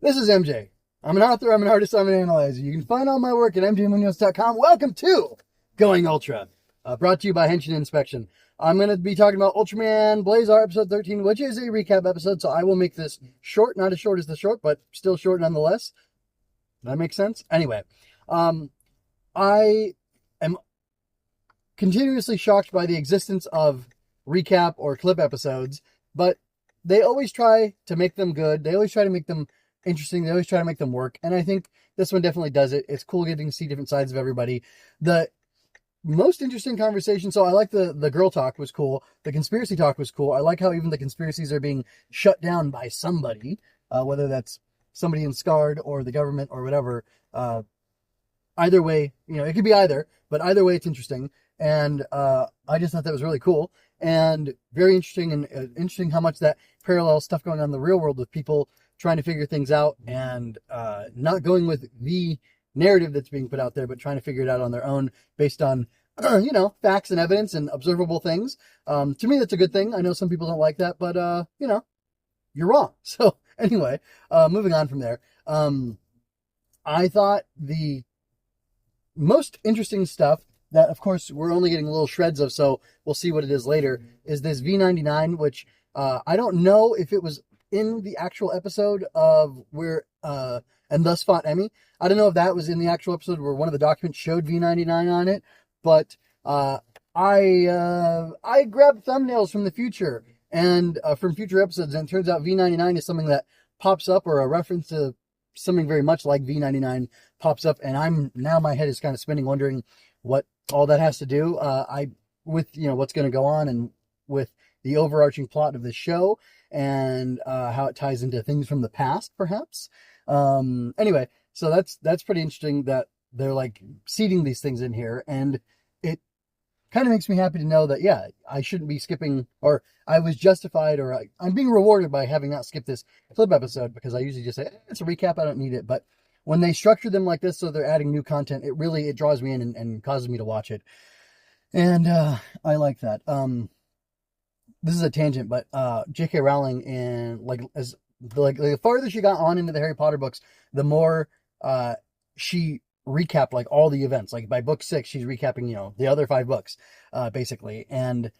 This is MJ. I'm an author, I'm an artist, I'm an analyzer. You can find all my work at mjmunoz.com. Welcome to Going Ultra, brought to you by Henshin Inspection. I'm going to be talking about Ultraman Blazar episode 13, which is a recap episode, so I will make this short, not as short as the short, but still short nonetheless. That makes sense? Anyway, I am continuously shocked by the existence of recap or clip episodes, but they always try to make them good. They always try to make them interesting. They always try to make them work. And I think this one definitely does it. It's cool getting to see different sides of everybody. The most interesting conversation. So I like the girl talk was cool. The conspiracy talk was cool. I like how even the conspiracies are being shut down by somebody, whether that's somebody in Scarred or the government or whatever. Either way, it could be either, but either way, it's interesting. And I just thought that was really cool and very interesting, and interesting how much that parallel stuff going on in the real world with people trying to figure things out and not going with the narrative that's being put out there, but trying to figure it out on their own based on, facts and evidence and observable things. To me, that's a good thing. I know some people don't like that, but, you're wrong. So anyway, moving on from there. I thought the most interesting stuff that, of course, we're only getting little shreds of, so we'll see what it is later, is this V99, which I don't know if it was in the actual episode of where and thus fought Emmy. I don't know if that was in the actual episode where one of the documents showed V99 on it, but I grabbed thumbnails from the future and from future episodes, and it turns out V99 is something that pops up, or a reference to something very much like V99 pops up, and my head is kind of spinning, wondering what all that has to do with what's going to go on, and with the overarching plot of the show, and how it ties into things from the past, perhaps. Anyway, so that's pretty interesting that they're like seeding these things in here, and it kind of makes me happy to know that, yeah, I shouldn't be skipping, or I was justified, or I'm being rewarded by having not skipped this clip episode, because I usually just say, it's a recap, I don't need it. But when they structure them like this, so they're adding new content, it draws me in and causes me to watch it. And I like that. This is a tangent, but J.K. Rowling, in the farther she got on into the Harry Potter books, the more she recapped like all the events. Like by book 6, she's recapping the other 5 books, basically, and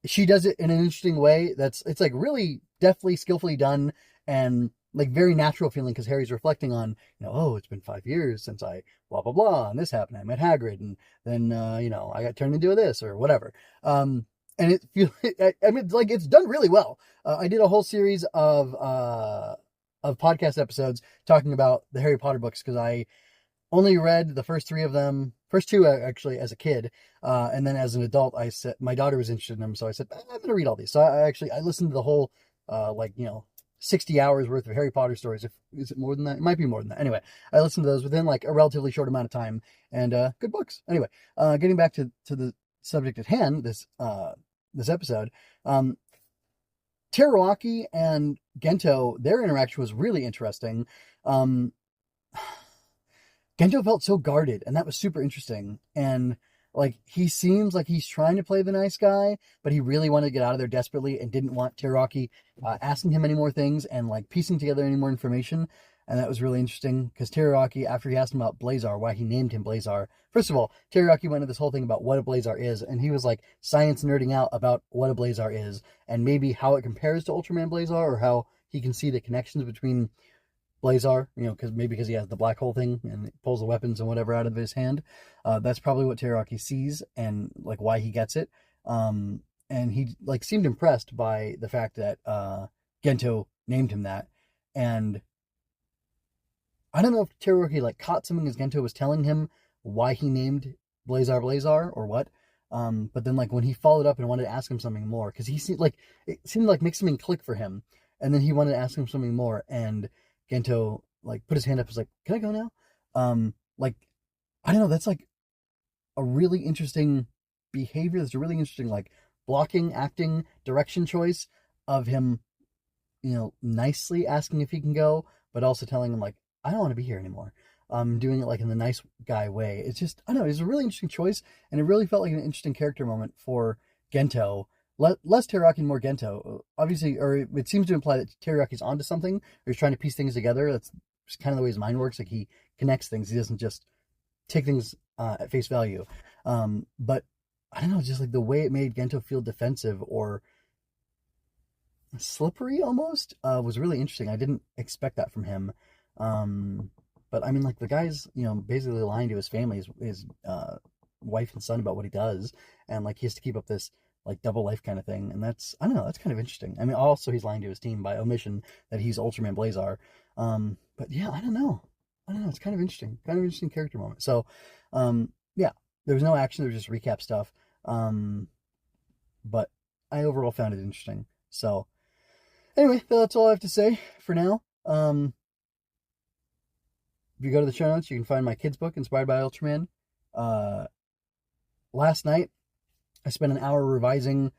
she does it in an interesting way. It's like really deftly, skillfully done, and like very natural feeling, because Harry's reflecting on, it's been 5 years since I blah blah blah, and this happened. I met Hagrid, and then I got turned into this or whatever. And it's done really well. I did a whole series of podcast episodes talking about the Harry Potter books, because I only read the first 3 of them, first 2 actually, as a kid, and then as an adult, I said my daughter was interested in them, so I said, I'm going to read all these. So I listened to the whole 60 hours worth of Harry Potter stories. Is it more than that? It might be more than that. Anyway, I listened to those within like a relatively short amount of time, and good books. Anyway, getting back to the subject at hand, this episode, Teruaki and Gento, their interaction was really interesting. Gento felt so guarded, and that was super interesting. And like, he seems like he's trying to play the nice guy, but he really wanted to get out of there desperately and didn't want Teruaki asking him any more things and like piecing together any more information. And that was really interesting, because Teruaki, after he asked him about Blazar, why he named him Blazar, first of all, Teruaki went into this whole thing about what a Blazar is, and he was like science nerding out about what a Blazar is, and maybe how it compares to Ultraman Blazar, or how he can see the connections between Blazar, because he has the black hole thing and pulls the weapons and whatever out of his hand. That's probably what Teruaki sees, and like why he gets it. And he like seemed impressed by the fact that Gento named him that. And I don't know if Teruaki like caught something as Gento was telling him why he named Blazar or what. But then like when he followed up and wanted to ask him something more, because it seemed like make something click for him, and then he wanted to ask him something more, and Gento like put his hand up, was like, "Can I go now?" I don't know. That's like a really interesting behavior. That's a really interesting like blocking, acting, direction choice of him. Nicely asking if he can go, but also telling him like, "I don't want to be here anymore." Doing it like in the nice guy way. It's just, I don't know. It's a really interesting choice, and it really felt like an interesting character moment for Gento. less Teriyaki and more Gento. Obviously, or it seems to imply that Teriyaki's onto something, or he's trying to piece things together. That's just kind of the way his mind works. Like he connects things. He doesn't just take things at face value. But I don't know, just like the way it made Gento feel defensive or slippery almost was really interesting. I didn't expect that from him. But I mean, like the guy's, basically lying to his family, his wife and son about what he does, and like he has to keep up this like double life kind of thing, and I don't know, that's kind of interesting. I mean, also he's lying to his team by omission that he's Ultraman Blazar. But yeah, I don't know. It's kind of interesting character moment. So, yeah, there was no action. There was just recap stuff. But I overall found it interesting. So, anyway, that's all I have to say for now. If you go to the show notes, you can find my kids' book, Inspired by Ultraman. Last night, I spent an hour revising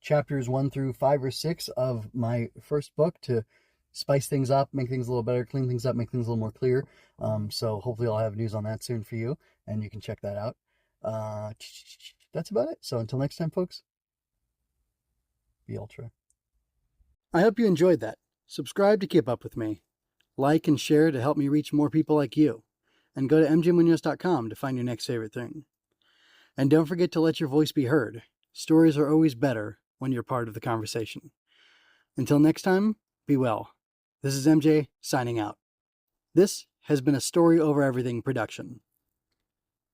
chapters 1 through 5 or 6 of my first book to spice things up, make things a little better, clean things up, make things a little more clear. So hopefully I'll have news on that soon for you, and you can check that out. That's about it. So until next time, folks, be Ultra. I hope you enjoyed that. Subscribe to keep up with me. Like and share to help me reach more people like you. And go to mjmunoz.com to find your next favorite thing. And don't forget to let your voice be heard. Stories are always better when you're part of the conversation. Until next time, be well. This is MJ signing out. This has been a Story Over Everything production.